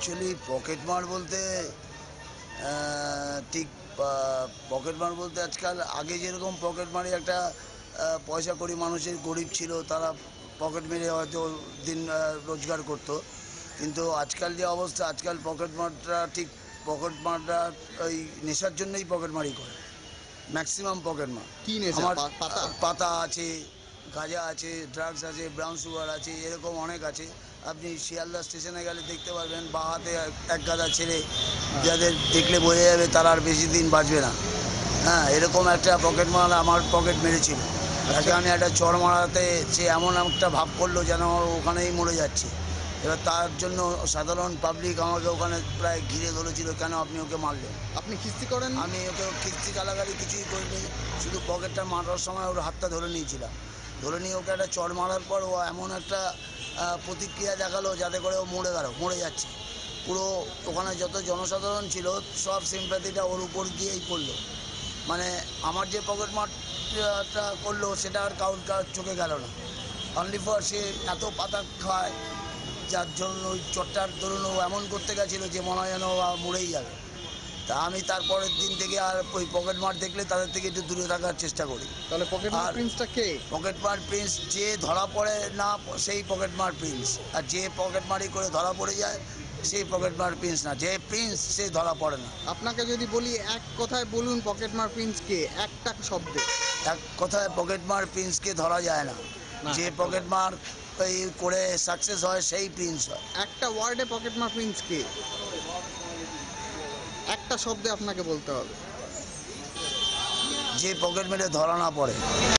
Actually পকেটমার বলতে ঠিক পকেটমার বলতে আজকাল আগে যেরকম পকেটমারি একটা পয়সা কড়ি মানুষের গরিব ছিল, তারা পকেট মেরে হয়তো দিন রোজগার করতো। কিন্তু আজকাল যে অবস্থা, আজকাল পকেটমারটা ঠিক পকেটমারটা ওই নেশার জন্যই পকেটমারি করে ম্যাক্সিমাম পকেটমার। কি নেশা? আমার পাতা? পাতা আছে, গাঁজা আছে, ড্রাগস আছে, ব্রাউন সুগার আছে, এরকম অনেক আছে। আপনি শিয়ালদা স্টেশনে গেলে দেখতে পারবেন বাঁ হাতে এক গাদা ছেলে, যাদের দেখলে বোঝা যাবে তারা আর বেশি দিন বাঁচবে না। হ্যাঁ, এরকম একটা পকেট মার আমার পকেট মেরেছিল। তাকে আমি একটা চড় মারাতে সে এমন একটা ভাব করলো যেন ওখানেই মরে যাচ্ছে। এবার তার জন্য সাধারণ পাবলিক আমাকে ওখানে প্রায় ঘিরে ধরেছিল, কেন আপনি ওকে মারলেন। আপনি খিস্তি করেন? আমি ওকে কিস্তি গালাগালি কিছুই করিনি, শুধু পকেটটা মারার সময় ওর হাতটা ধরে নিয়েছিলাম। ধরে নিয়ে ওকে একটা চড় মারার পর ও এমন একটা প্রতিক্রিয়া দেখালো যাতে করে ও মরে যাচ্ছে। পুরো ওখানে যত জনসাধারণ ছিল সব সিম্প্যাথিটা ওর উপর গিয়েই পড়লো। মানে আমার যে পকেট মারটা করলো সেটা আর কারোর চোখে গেল না। অনলি ফর সে এত পাতা খায়, যার জন্য ওই চটটার ধরুন ও এমন করতে গেছিলো যে মনে হয় যেন মরেই যাবে। তা আমি তারপরের দিন থেকে আর ওই পকেট মার দেখলে তাদের থেকে একটু দূরে থাকার চেষ্টা করি। তাহলে পকেট মার প্রিন্সটা কে? পকেট মার প্রিন্স যে ধরা পড়ে না সেই পকেট মার প্রিন্স, আর যে পকেট মারি করে ধরা পড়ে যায় সেই পকেট মার প্রিন্স না। যে প্রিন্স সে ধরা পড়ে না। আপনাকে যদি বলি এক কথায় বলুন পকেট মার প্রিন্স কে, একটা শব্দে। এক কথায় পকেট মার প্রিন্সকে ধরা যায় না। যে পকেট মার এই করে সাকসেস হয় সেই প্রিন্স হয়। একটা ওয়ার্ডে পকেট মার প্রিন্স কে, একটা শব্দে আপনাকে বলতে হবে। যে পকেট মেরে ধরা না পড়ে।